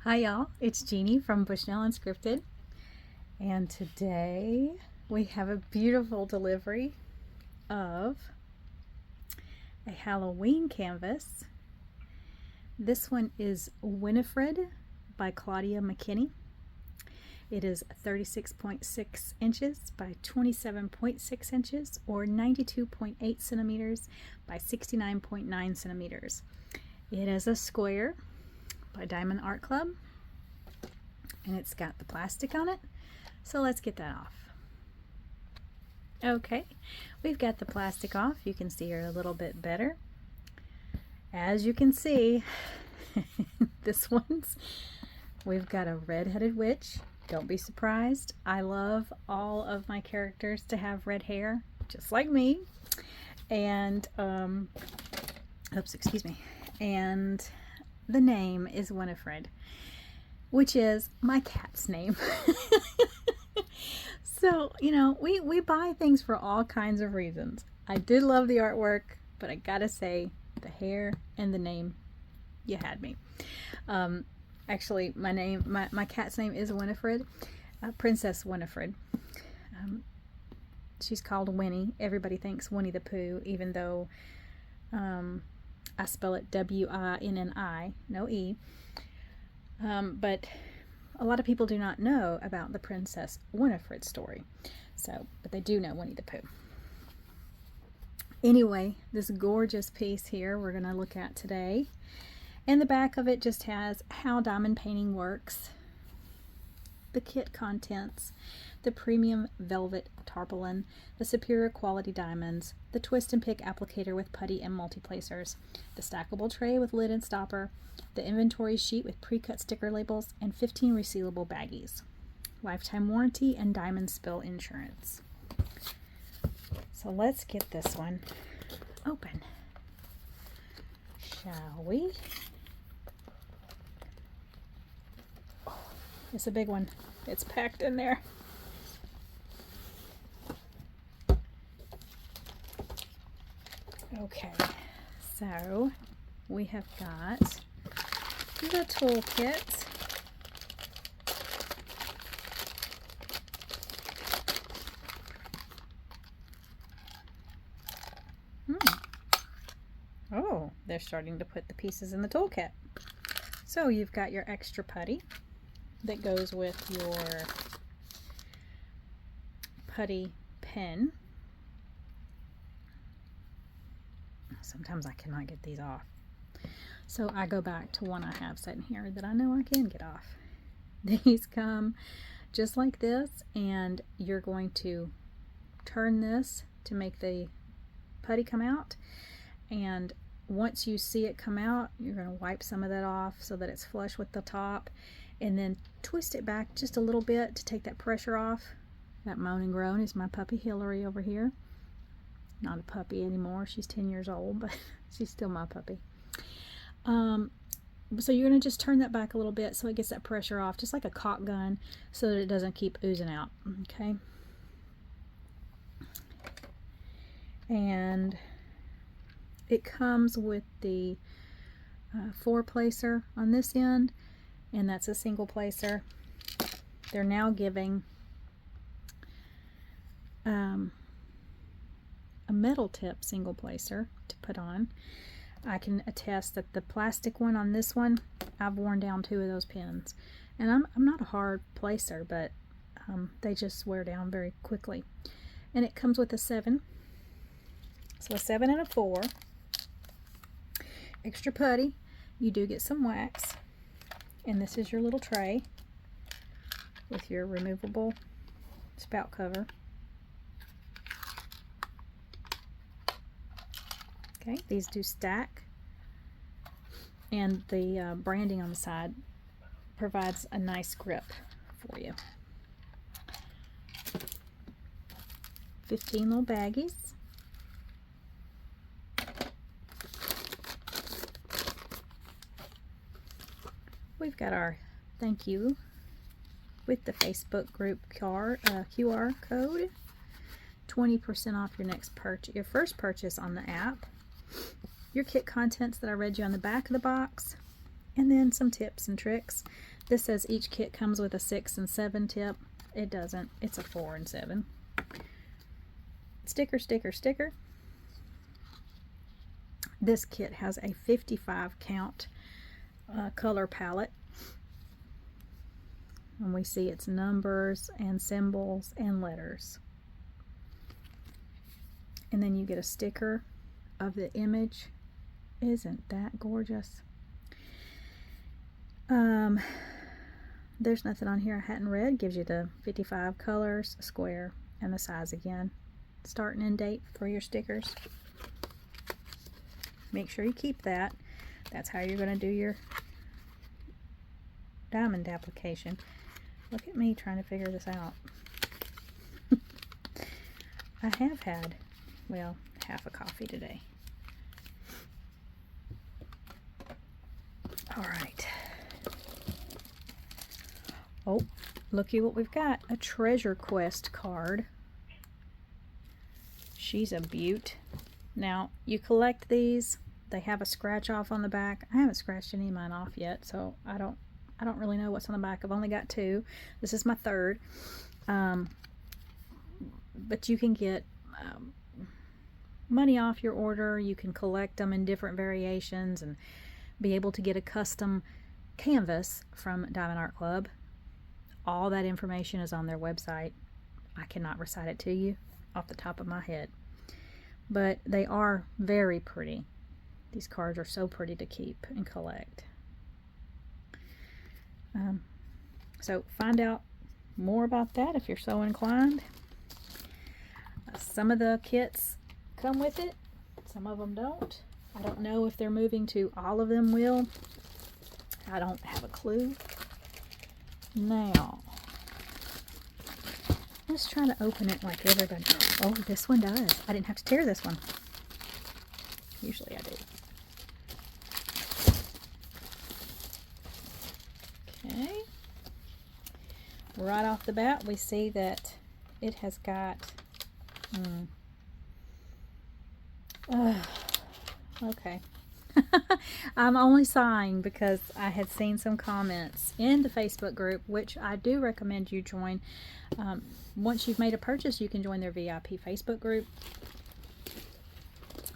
Hi y'all, it's Jeannie from Bushnell Unscripted, and today we have a beautiful delivery of a Halloween canvas. This one is Winifred by Claudia McKinney. It is 36.6 inches by 27.6 inches or 92.8 centimeters by 69.9 centimeters. It is a square by Diamond Art Club, and it's got the plastic on it, so let's get that off. Okay, we've got the plastic off. You can see her a little bit better. As you can see, we've got a red-headed witch. Don't be surprised. I love all of my characters to have red hair, just like me. And excuse me. And the name is Winifred, which is my cat's name. So, you know, we buy things for all kinds of reasons. I did love the artwork, but I gotta say, the hair and the name, you had me. Actually, my cat's name is Winifred, Princess Winifred. She's called Winnie. Everybody thinks Winnie the Pooh, even though I spell it W-I-N-N-I, no E. But a lot of people do not know about the Princess Winifred story. But they do know Winnie the Pooh. Anyway, this gorgeous piece here we're going to look at today. And the back of it just has how diamond painting works, the kit contents, the premium velvet tarpaulin, the superior quality diamonds, the twist and pick applicator with putty and multi-placers, the stackable tray with lid and stopper, the inventory sheet with pre-cut sticker labels, and 15 resealable baggies. Lifetime warranty and diamond spill insurance. So let's get this one open, shall we? Oh, it's a big one. It's packed in there. Okay, so we have got the toolkit. Oh, they're starting to put the pieces in the toolkit. So you've got your extra putty that goes with your putty pen. Sometimes I cannot get these off, so I go back to one I have sitting here that I know I can get off. These come just like this, and you're going to turn this to make the putty come out, and once you see it come out, you're going to wipe some of that off so that it's flush with the top, and then twist it back just a little bit to take that pressure off. That moan and groan is my puppy Hillary over here. Not a puppy anymore. She's 10 years old, but she's still my puppy. So you're going to just turn that back a little bit so it gets that pressure off, just like a caulk gun, so that it doesn't keep oozing out. Okay. And it comes with the 4-placer on this end, and that's a single placer. They're now giving a metal tip single placer to put on. I can attest that the plastic one on this one, I've worn down 2 of those pins, and I'm not a hard placer, but they just wear down very quickly. And it comes with a 7, so a 7 and a 4. Extra putty. You do get some wax, and this is your little tray with your removable spout cover. Okay, these do stack, and the branding on the side provides a nice grip for you. 15 little baggies. We've got our thank you with the Facebook group QR code. 20% off your first purchase on the app. Your kit contents that I read you on the back of the box. and then some tips and tricks. This says each kit comes with a 6 and 7 tip. It doesn't. It's a 4 and 7. Sticker, sticker, sticker. This kit has a 55 count color palette. And we see its numbers and symbols and letters. And then you get a sticker of the image. Isn't that gorgeous? There's nothing on here I hadn't read. Gives you the 55 colors, square, and the size again. Start and end date for your stickers. Make sure you keep that. That's how you're going to do your diamond application. Look at me trying to figure this out. I have had, well, half a coffee today. All right. Oh, looky what we've got. A Treasure Quest card. She's a beaut. Now, you collect these. They have a scratch off on the back. I haven't scratched any of mine off yet, so I don't really know what's on the back. I've only got 2. This is my 3rd. But you can get money off your order. You can collect them in different variations and be able to get a custom canvas from Diamond Art Club. All that information is on their website. I cannot recite it to you off the top of my head. But they are very pretty. These cards are so pretty to keep and collect. So find out more about that if you're so inclined. Some of the kits come with it. Some of them don't. I don't know if they're moving to all of them will. I don't have a clue. Now, let's try to open it like everybody. Oh, this one does. I didn't have to tear this one. Usually I do. Okay. Right off the bat, we see that it has got... okay. I'm only sighing because I had seen some comments in the Facebook group, which I do recommend you join. Once you've made a purchase, you can join their VIP Facebook group.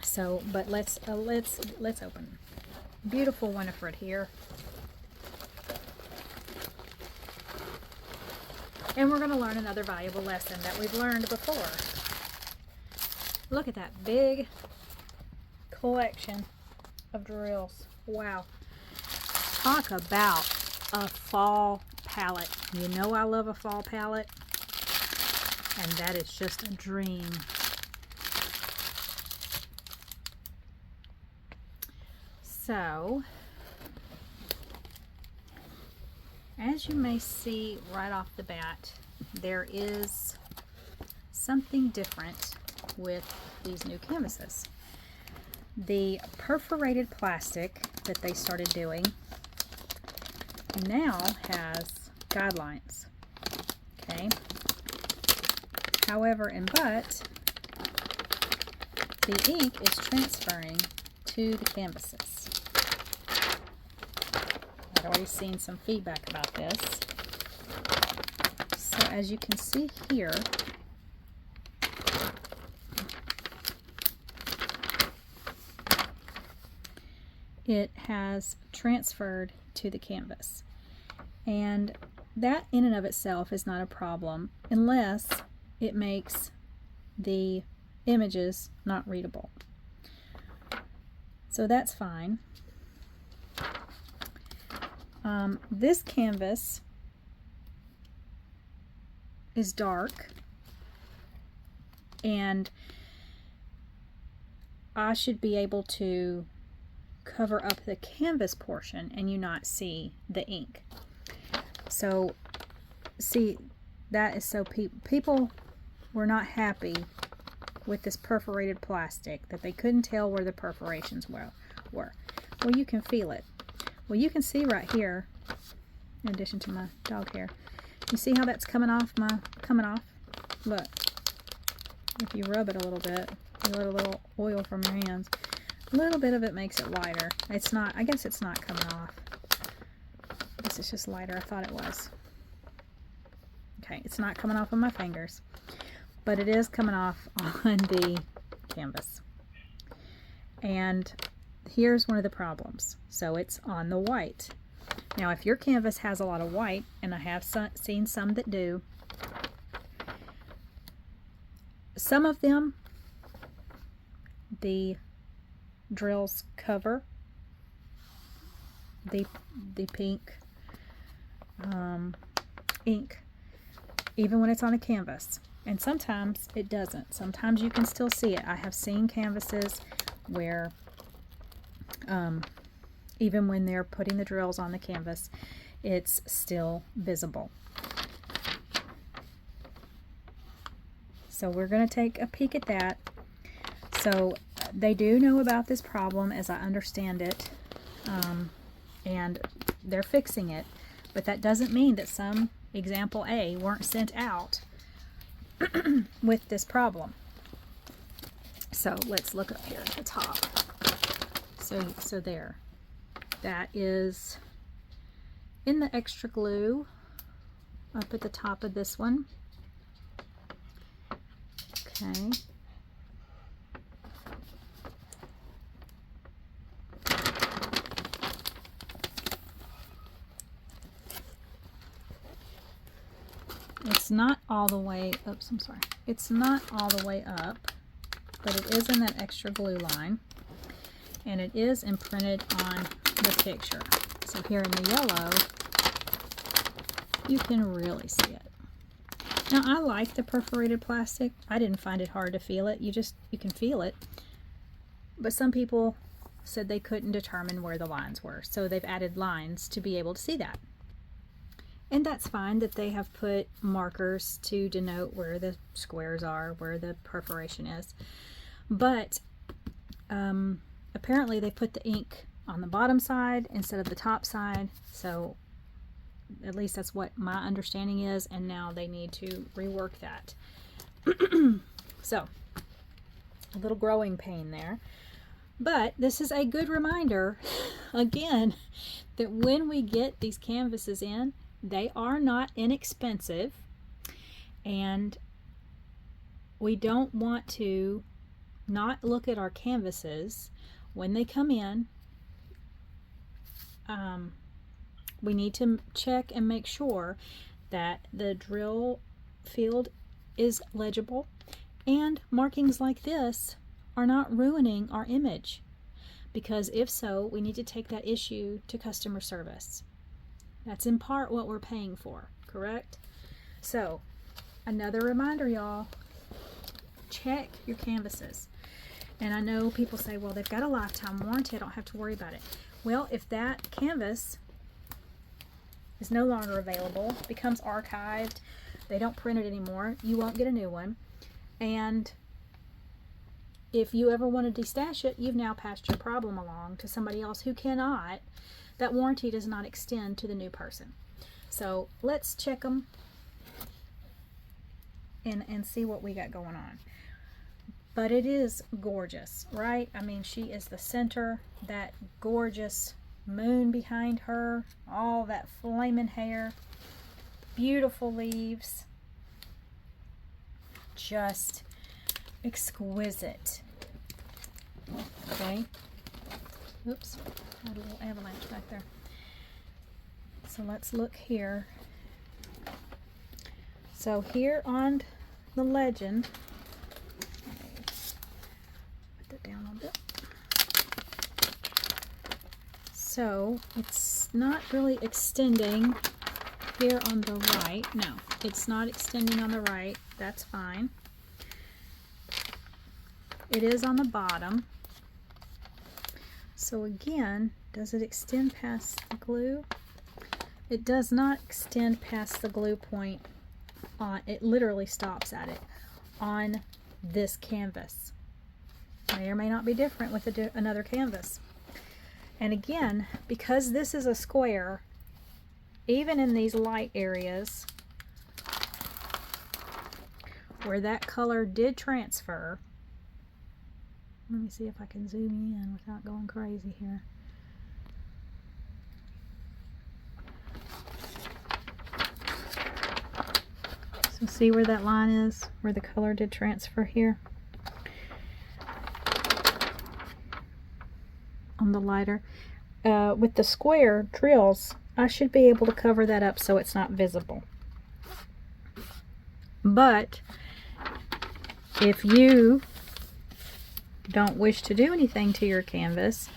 So, but let's open. Beautiful Winifred here. And we're going to learn another valuable lesson that we've learned before. Look at that big collection of drills. Wow. Talk about a fall palette. You know I love a fall palette. And that is just a dream. So, as you may see right off the bat, there is something different with these new canvases. The perforated plastic that they started doing now has guidelines. Okay. However, but the ink is transferring to the canvases. I've already seen some feedback about this. So as you can see here, it has transferred to the canvas. And that in and of itself is not a problem unless it makes the images not readable. So that's fine. This canvas is dark, and I should be able to cover up the canvas portion and you not see the ink. So see, that is so people were not happy with this perforated plastic, that they couldn't tell where the perforations were. Well, you can feel it. Well, you can see right here, in addition to my dog hair, you see how that's coming off? Look, if you rub it a little bit, you let a little oil from your hands, a little bit of it makes it lighter. It's not, I guess it's not coming off. guess it's just lighter. I thought it was. Okay, it's not coming off of my fingers, but it is coming off on the canvas. And here's one of the problems. So it's on the white. Now, if your canvas has a lot of white, and I have seen some that do, some of them, the drills cover the pink ink, even when it's on a canvas. And sometimes it doesn't. Sometimes you can still see it. I have seen canvases where even when they're putting the drills on the canvas, it's still visible. So we're going to take a peek at that. So they do know about this problem, as I understand it, and they're fixing it, but that doesn't mean that some example A weren't sent out with this problem. So let's look up here at the top. So there, that is in the extra glue up at the top of this one. Okay. It's not all the way, oops, I'm sorry. It's not all the way up, but it is in that extra glue line, and it is imprinted on the picture. So here in the yellow, you can really see it. Now, I like the perforated plastic. I didn't find it hard to feel it. You can feel it. But some people said they couldn't determine where the lines were, so they've added lines to be able to see that. And that's fine that they have put markers to denote where the squares are, where the perforation is. But apparently they put the ink on the bottom side instead of the top side. So at least that's what my understanding is. And now they need to rework that. So a little growing pain there. But this is a good reminder, again, that when we get these canvases in, they are not inexpensive, and we don't want to not look at our canvases when they come in. We need to check and make sure that the drill field is legible, and markings like this are not ruining our image, because if so, we need to take that issue to customer service. That's in part what we're paying for, correct? So, another reminder, y'all, check your canvases. And I know people say, well, they've got a lifetime warranty, I don't have to worry about it. Well, if that canvas is no longer available, becomes archived, they don't print it anymore, you won't get a new one. And if you ever want to destash it, you've now passed your problem along to somebody else who cannot. That warranty does not extend to the new person. So let's check them and see what we got going on. But it is gorgeous, right? I mean, she is the center, that gorgeous moon behind her, all that flaming hair, beautiful leaves, just exquisite. Okay. Oops, had a little avalanche back there. So let's look here. So here on the legend, put that down a little bit. So it's not really extending here on the right. No, it's not extending on the right. That's fine. It is on the bottom. So again, does it extend past the glue? It does not extend past the glue point. It literally stops at it on this canvas. May or may not be different with another canvas. And again, because this is a square, even in these light areas where that color did transfer, let me see if I can zoom in without going crazy here. So see where that line is, where the color did transfer here on the lighter. With the square drills, I should be able to cover that up so it's not visible. But if you don't wish to do anything to your canvas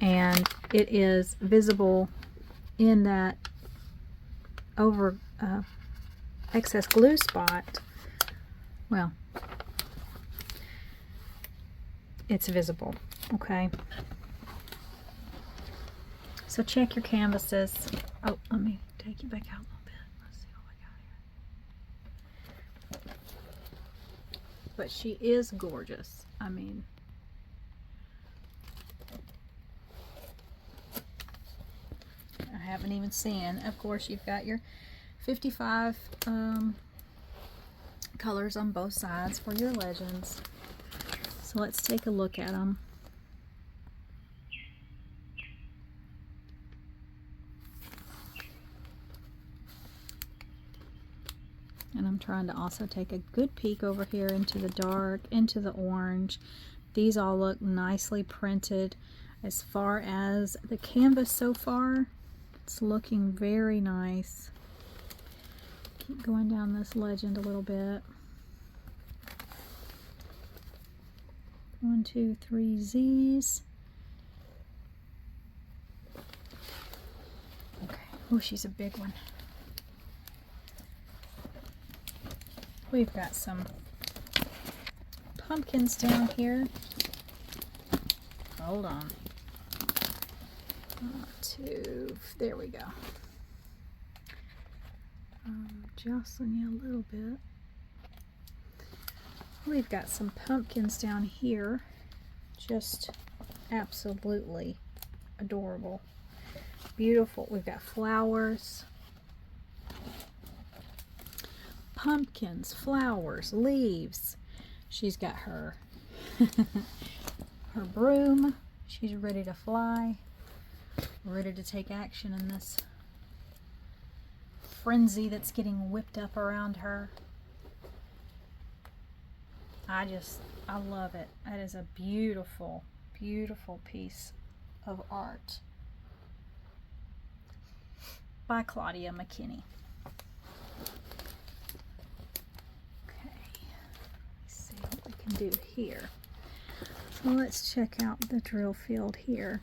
and it is visible in that over excess glue spot, well, it's visible, okay? So check your canvases. Oh, let me take you back out a little bit. Let's see what we got here. But she is gorgeous. I mean, I haven't even seen. Of course, you've got your 55 colors on both sides for your legends. So let's take a look at them. And I'm trying to also take a good peek over here into the dark, into the orange. These all look nicely printed. As far as the canvas so far, it's looking very nice. Keep going down this legend a little bit. 1, 2, 3 Z's. Okay. Oh, she's a big one. We've got some pumpkins down here. Hold on. 1, 2, there we go. Jostling you a little bit. We've got some pumpkins down here. Just absolutely adorable. Beautiful. We've got flowers. Pumpkins, flowers, leaves. She's got her her broom. She's ready to fly, ready to take action in this frenzy that's getting whipped up around her. I love it. That is a beautiful, beautiful piece of art by Claudia McKinney. Can do here. So let's check out the drill field here.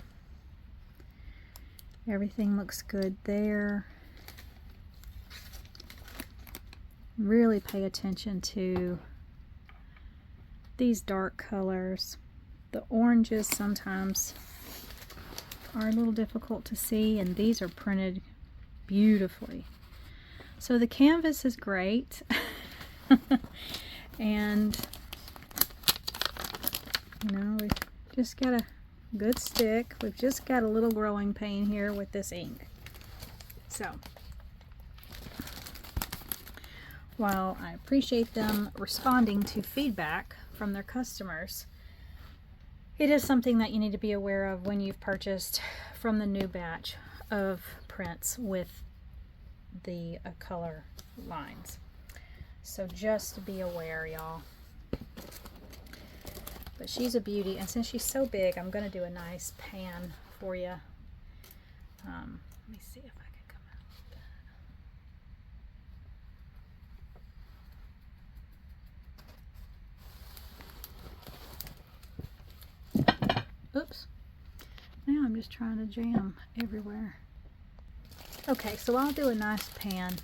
Everything looks good there. Really pay attention to these dark colors. The oranges sometimes are a little difficult to see, and these are printed beautifully. So the canvas is great. And you know, we've just got a good stick. We've just got a little growing pain here with this ink. So, while I appreciate them responding to feedback from their customers, it is something that you need to be aware of when you've purchased from the new batch of prints with the color lines. So just be aware, y'all. But she's a beauty, and since she's so big, I'm going to do a nice pan for you. Let me see if I can come out. Oops. Now I'm just trying to jam everywhere. Okay, so I'll do a nice pan.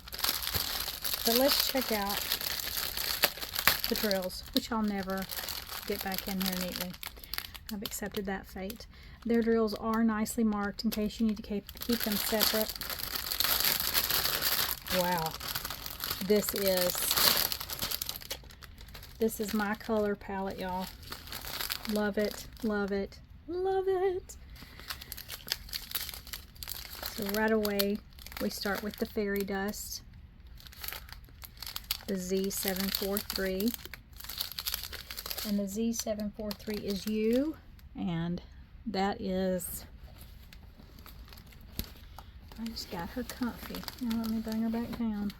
But let's check out the drills, which I'll never get back in here neatly. I've accepted that fate. Their drills are nicely marked in case you need to keep them separate. Wow. This is my color palette, y'all. Love it, love it, love it. So right away, we start with the fairy dust, the Z743. And the Z743 is you, and that is, I just got her comfy. Now let me bring her back down.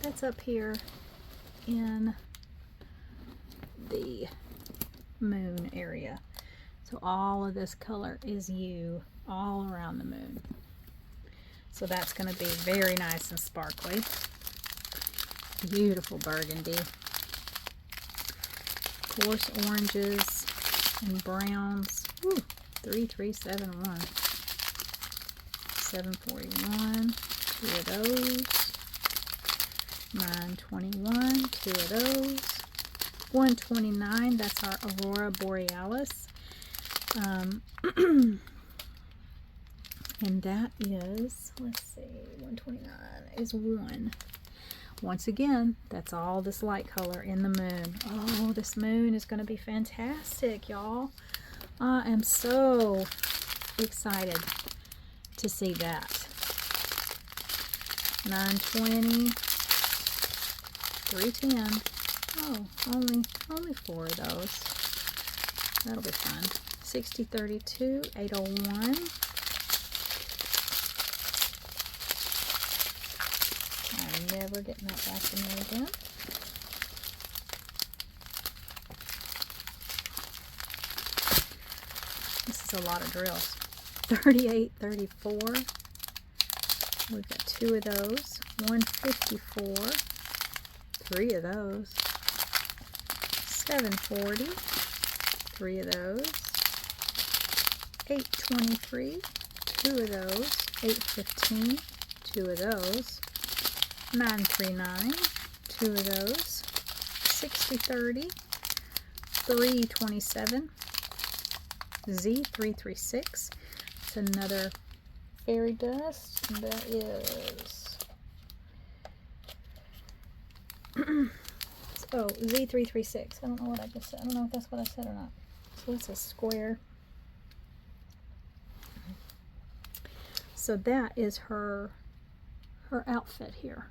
That's up here in the moon area. So all of this color is you all around the moon. So that's going to be very nice and sparkly. Beautiful burgundy. Of course, oranges and browns. Ooh, 3371. 741. 2 of those. 921. 2 of those. 129. That's our Aurora Borealis. And that is, let's see, 129 is 1. Once again, that's all this light color in the moon. Oh, this moon is going to be fantastic, y'all. I am so excited to see that. 920, 310. Oh, only 4 of those. That'll be fun. 6032, 801. I'm never getting that back in there again. This is a lot of drills. 3834. We've got 2 of those. 154. 3 of those. 740. 3 of those. 823. 2 of those. 815. 2 of those. 939, 2 of those. 6030, 327, Z336. It's another fairy dust. That is oh, Z336. I don't know what I just said. I don't know if that's what I said or not. So it's a square. So that is her outfit here.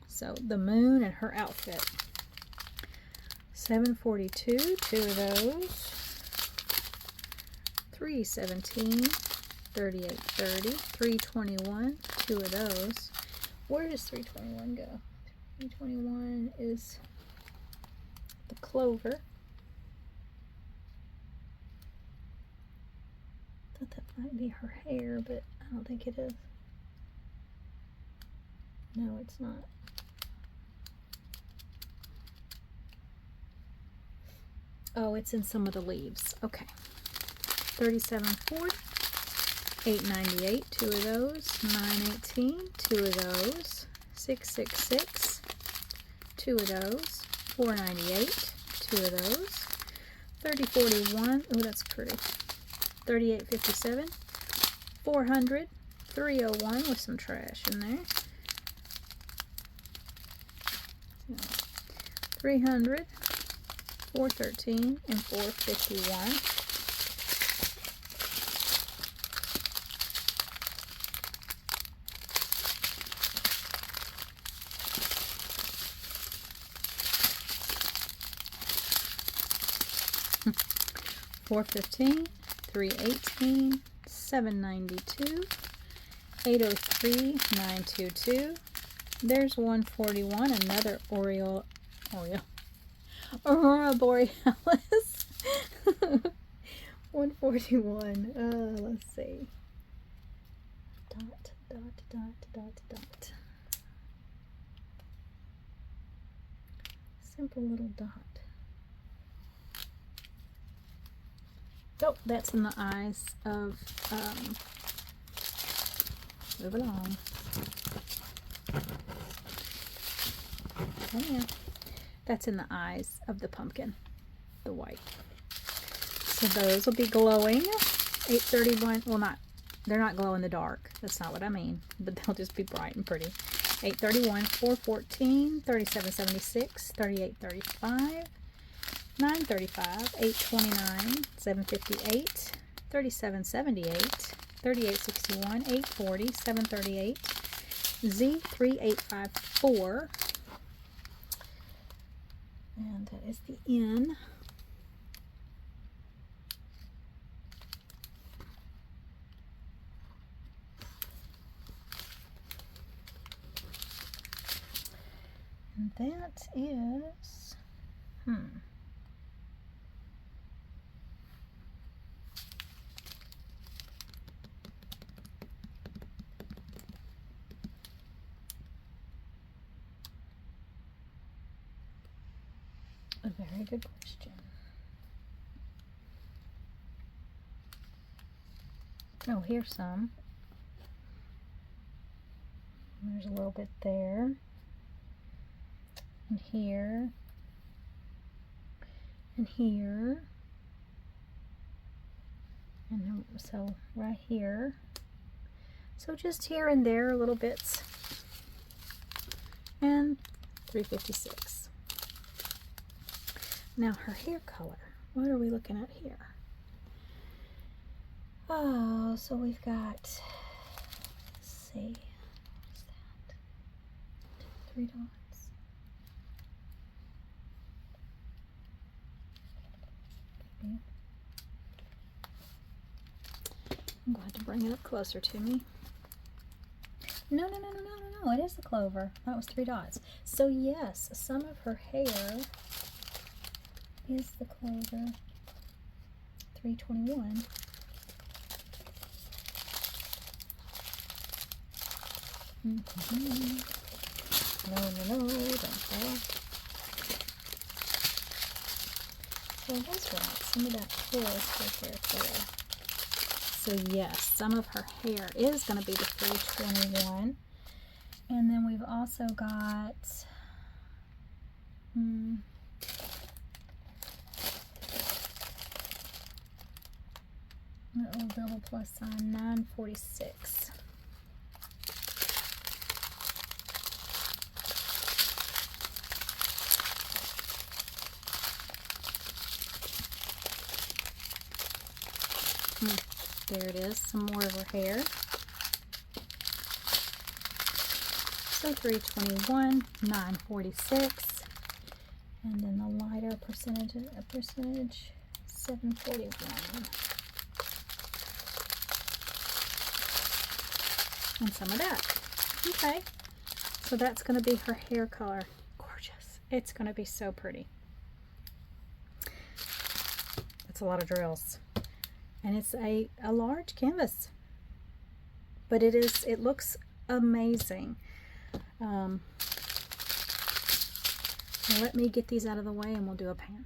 So the moon and her outfit. 742, 2 of those. 317, 3830, 321, 2 of those. Where does 321 go? 321 is the clover. Thought that might be her hair, but I don't think it is. No, it's not. Oh, it's in some of the leaves. Okay. 3740, 898, 2 of those. 918, 2 of those. 666, 2 of those. 498, 2 of those. 3041, oh, that's pretty. 3857, 400, 301 with some trash in there. 300, 413, and 451. $415, $318, $792, $803, $922. There's $141, another Aurora Borealis. 141. Let's see. Dot, dot, dot, dot, dot. Simple little dot. Oh, that's in the eyes of, move along. Oh yeah. That's in the eyes of the pumpkin, the white. So those will be glowing. 831, well they're not glow in the dark. That's not what I mean, but they'll just be bright and pretty. 831, 414, 3776, 3835, 935, 829, 758, 3778, 3861, 840, 738, Z3854, and that is the N. that is, a very good question. Oh, here's some. There's a little bit there. And here. And here. And then, so right here. So just here and there little bits. And 356. Now her hair color. What are we looking at here? Oh, so we've got, let's see, what's that? 3 dots. Okay. I'm going to bring it up closer to me. No, it is the clover. That was 3 dots. So yes, some of her hair is the clover. 321. No, don't fall. So that's right, some of that hair is her hair color. So yes, some of her hair is going to be the 321. And then we've also got, little double plus sign, 946. There it is, some more of her hair. So 321, 946, and then the lighter percentage 741. And some of that. Okay, so that's going to be her hair color. Gorgeous. It's going to be so pretty. It's a lot of drills. And it's a large canvas, but it looks amazing. Now let me get these out of the way and we'll do a pan.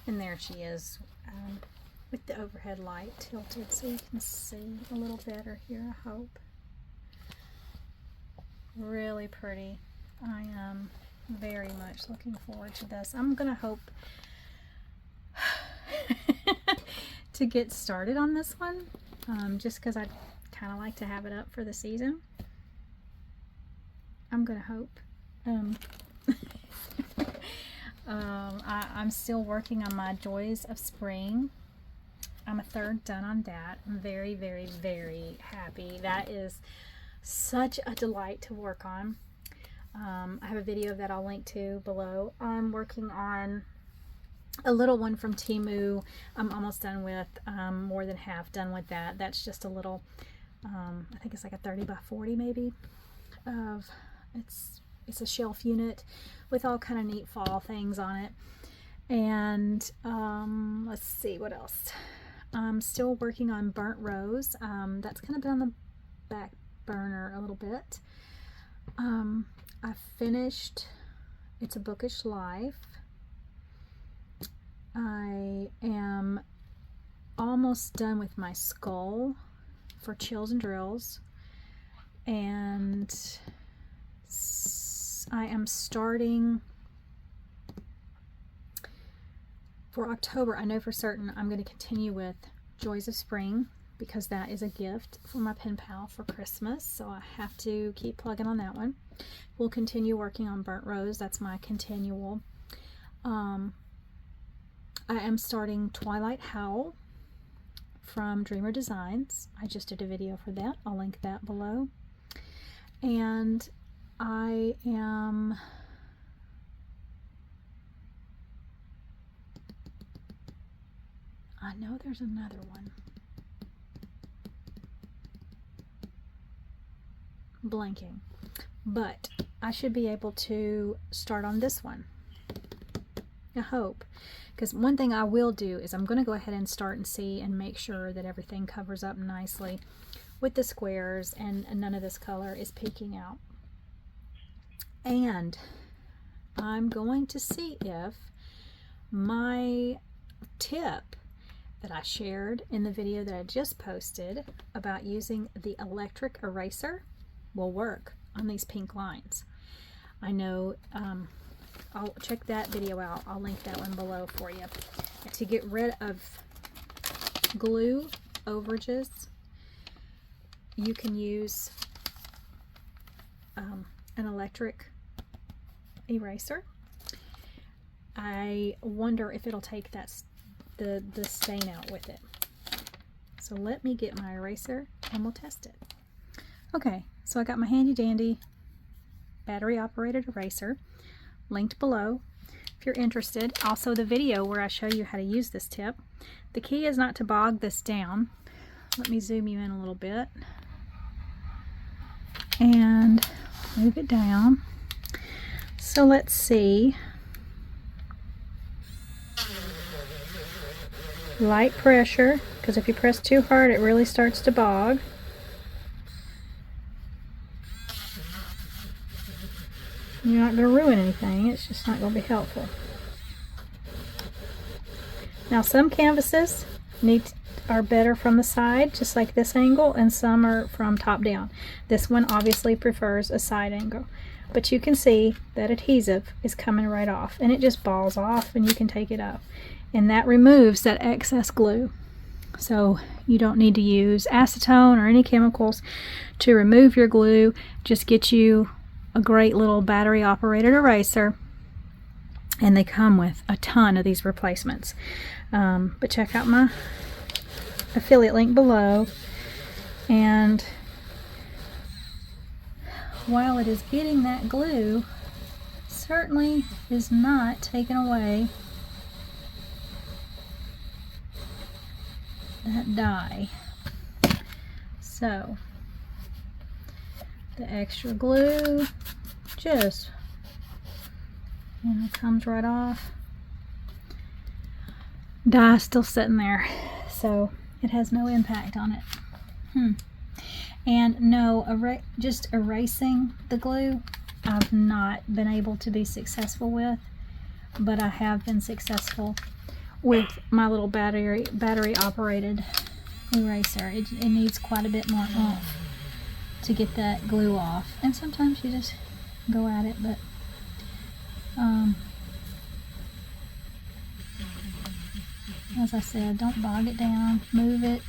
And there she is, with the overhead light tilted so you can see a little better here, I hope. Really pretty. I am very much looking forward to this. I'm gonna hope to get started on this one, just because I kind of like to have it up for the season. I'm gonna hope. I'm still working on my Joys of Spring. I'm a third done on that. I'm very, very, very happy. That is such a delight to work on. I have a video of that I'll link to below. I'm working on a little one from Temu. I'm almost done with, more than half done with that. That's just a little, I think it's like a 30 by 40 maybe. It's a shelf unit with all kind of neat fall things on it. And let's see what else. I'm still working on Burnt Rose. That's kind of been on the back burner a little bit. I finished It's a Bookish Life. I am almost done with my skull for Chills and Drills, and I am starting for October. I know for certain I'm going to continue with Joys of Spring because that is a gift for my pen pal for Christmas, so I have to keep plugging on that one. We'll continue working on Burnt Rose. That's my continual. I am starting Twilight Howl from Dreamer Designs. I just did a video for that. I'll link that below. And I know there's another one. Blanking. But I should be able to start on this one. I hope. Because one thing I will do is I'm going to go ahead and start and see and make sure that everything covers up nicely with the squares and none of this color is peeking out. And I'm going to see if my tip that I shared in the video that I just posted about using the electric eraser will work on these pink lines. I know, I'll check that video out. I'll link that one below for you. To get rid of glue overages, you can use an electric eraser. I wonder if it'll take the stain out with it. So let me get my eraser and we'll test it. Okay, so I got my handy dandy battery operated eraser linked below if you're interested. Also the video where I show you how to use this tip. The key is not to bog this down. Let me zoom you in a little bit and move it down. So let's see. Light pressure, because if you press too hard it really starts to bog. You're not going to ruin anything, it's just not going to be helpful. Now some canvases are better from the side, just like this angle, and some are from top down. This one obviously prefers a side angle. But you can see that adhesive is coming right off, and it just balls off and you can take it up. And that removes that excess glue. So you don't need to use acetone or any chemicals to remove your glue. Just get you a great little battery operated eraser, and they come with a ton of these replacements. But check out my affiliate link below, and while it is getting that glue, certainly is not taking away that dye. So the extra glue just, comes right off. Dye still sitting there, so it has no impact on it. And no, just erasing the glue I've not been able to be successful with, but I have been successful with my little battery operated eraser. It needs quite a bit more oomph to get that glue off, and sometimes you just go at it, but as I said, don't bog it down, move it,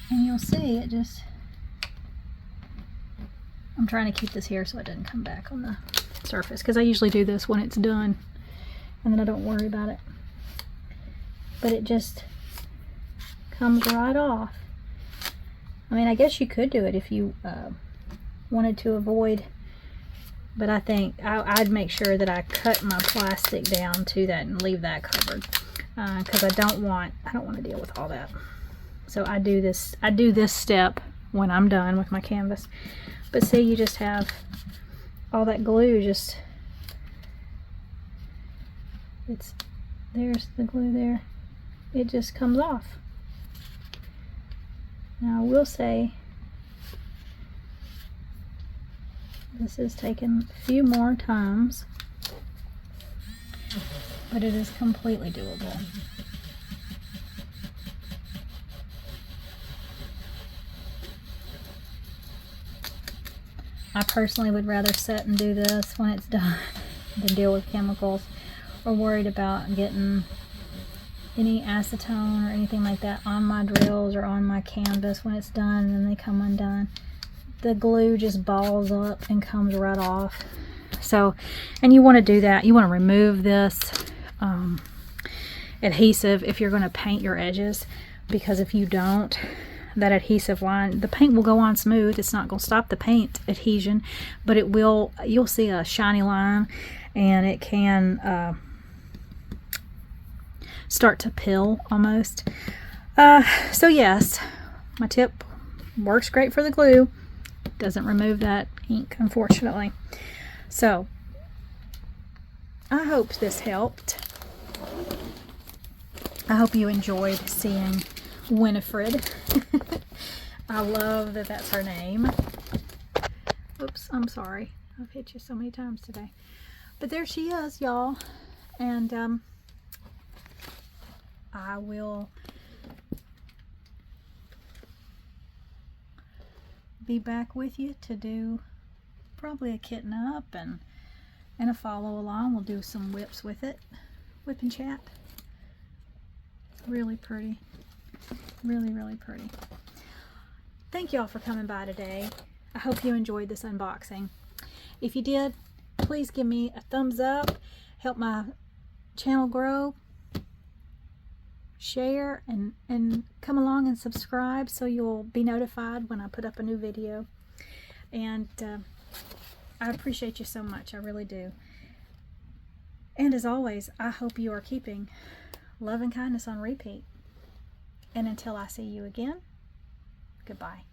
and you'll see it just, I'm trying to keep this here so it doesn't come back on the surface, because I usually do this when it's done and then I don't worry about it, but it just comes right off. I mean, I guess you could do it if you wanted to avoid, but I think I'd make sure that I cut my plastic down to that and leave that covered, because I don't want to deal with all that. So I do this step when I'm done with my canvas. But see, you just have all that glue, there's the glue there. It just comes off. Now I will say this has taken a few more times, but it is completely doable. I personally would rather sit and do this when it's done than deal with chemicals or worried about getting any acetone or anything like that on my drills or on my canvas when it's done and they come undone. The glue just balls up and comes right off. So, and you want to do that. You want to remove this adhesive if you're going to paint your edges, because if you don't, that adhesive line, the paint will go on smooth. It's not going to stop the paint adhesion, but it will, you'll see a shiny line, and it can start to pill almost. So yes, my tip works great for the glue. Doesn't remove that ink, unfortunately. So I hope this helped. I hope you enjoyed seeing Winifred. I love that that's her name. Oops, I'm sorry. I've hit you so many times today. But there she is, y'all. And I will be back with you to do probably a kitten up and a follow along. We'll do some whips with it. Whip and chat. Really pretty. Really, really pretty. Thank you all for coming by today. I hope you enjoyed this unboxing. If you did, please give me a thumbs up. Help my channel grow. Share and come along and subscribe so you'll be notified when I put up a new video. And I appreciate you so much. I really do. And as always, I hope you are keeping love and kindness on repeat. And until I see you again, goodbye.